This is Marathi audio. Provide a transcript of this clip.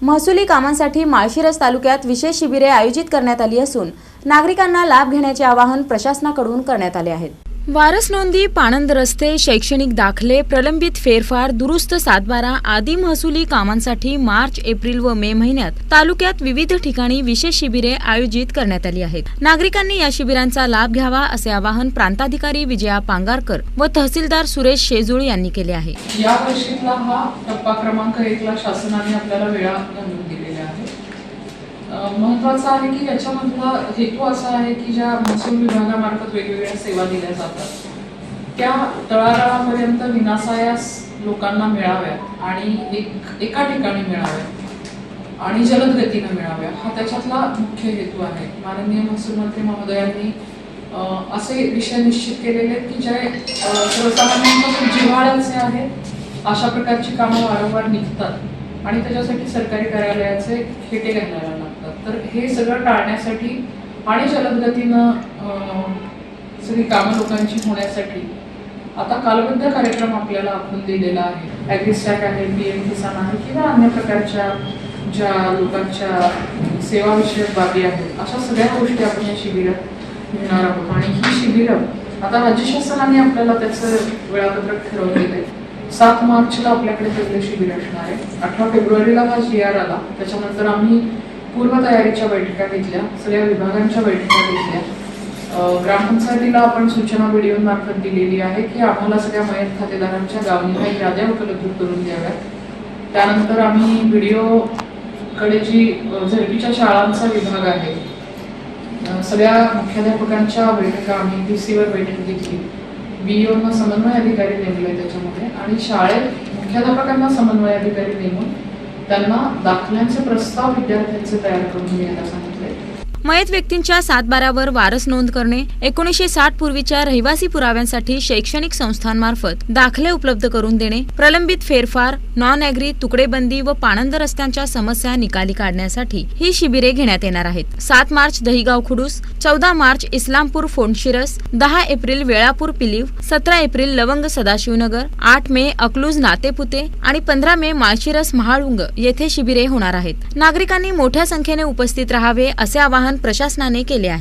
महसुली कामांसाठी माळशिरस तालुक्यात विशेष शिबिरे आयोजित करण्यात आली असून नागरिकांना लाभ घेण्याचे आवाहन प्रशासनाकडून करण्यात आले आहे। वारस नोंदी, पाणंद रस्ते, शैक्षणिक दाखले, प्रलंबित फेरफार, दुरुस्त 7/12 आदी महसुली कामांसाठी मार्च, एप्रिल व मे महिन्यात तालुक्यात विविध ठिकाणी विशेष शिबिरे आयोजित करण्यात आली आहेत। नागरिकांनी या शिबिरांचा लाभ घ्यावा असे आवाहन प्रांताधिकारी विजया पांगारकर व तहसीलदार सुरेश शेजुळ यांनी केले आहे। या वर्षीतला हा टप्पा क्रमांक 1 ला शासनाने आपल्याला वेळा घालून दिलेल्या आहेत। महत्त्वाचं आहे की याच्यामधला हेतू असा आहे की ज्या महसूल विभागामार्फत वेगवेगळ्या सेवा दिल्या जातात त्या तळागाळापर्यंत विनासायास लोकांना मिळाव्यात आणि एका ठिकाणी मिळाव्यात आणि जलद गतीने मिळाव्या, हा त्याच्यातला मुख्य हेतू आहे। माननीय महसूल मंत्री महोदयांनी असे विषय निश्चित केलेले की जे सर्वसामान्यांच्या जिव्हाळ्याचे आहेत, अशा प्रकारची कामं वारंवार निघतात आणि त्याच्यासाठी सरकारी कार्यालयाचे खेटे घालायला लागतात। तर हे सगळं टाळण्यासाठी आणि जलद गतीनं सगळी कामं लोकांची होण्यासाठी आता कालबद्ध कार्यक्रम आपल्याला आखून दिलेला आहे। ॲग्रीस्टॅक आहे, PM किसान आहे किंवा अन्य प्रकारच्या ज्या लोकांच्या सेवाविषयक बाबी आहेत, अशा सगळ्या गोष्टी आपण या शिबिरात घेणार आहोत। आणि ही शिबिरं आता राज्य शासनाने आपल्याला त्याचं वेळापत्रक ठरवलेलं आहे। 7 मार्चला आपल्याकडे पहिलं शिबिर असणार आहे। 18 फेब्रुवारीला हा GR आला, त्याच्यानंतर आम्ही पूर्वतयारीच्या बैठका घेतल्या, सगळ्या विभागांच्या बैठका घेतल्या। ग्रामपंचायतीला आपण सूचना व्हिडिओ मार्फत दिलेली आहे की आम्हाला सगळ्या मयत खातेदारांच्या गावनिहाय याद्या उपलब्ध करून द्याव्यात। त्यानंतर आम्ही व्हिडिओ कडे जी झडपीच्या शाळांचा विभाग आहे, सगळ्या मुख्याध्यापकांच्या बैठका आम्ही DC वर बैठक घेतली। BEO समन्वय अधिकारी नेमले त्याच्यामध्ये आणि शाळेत मुख्याध्यापकांना समन्वय अधिकारी नेमून त्यांना दाखल्यांचे प्रस्ताव विद्यार्थ्यांचे तयार करून घ्यायला सांगितले। मयत व्यक्तींच्या 7/12 वर वारस नोंद करणे, 1960 पूर्वीच्या रहिवासी पुराव्यांसाठी शैक्षणिक संस्थांमार्फत दाखले उपलब्ध करून देणे, प्रलंबित फेरफार, नॉन ॲग्री, तुकडेबंदी व पाणंद रस्त्यांच्या समस्या निकाली काढण्यासाठी ही शिबिरे घेण्यात येणार आहेत। 7 मार्च दहिगाव खुडूस, 14 मार्च इस्लामपूर फोंडशिरस, 10 एप्रिल वेळापूर पिलीव, 17 एप्रिल लवंग सदाशिवनगर, 8 मे अकलूज नातेपुते आणि 15 मे माळशिरस महाळुंग येथे शिबिरे होणार आहेत। नागरिकांनी मोठ्या संख्येने उपस्थित राहावे असे आवाहन प्रशासनाने केले आहे।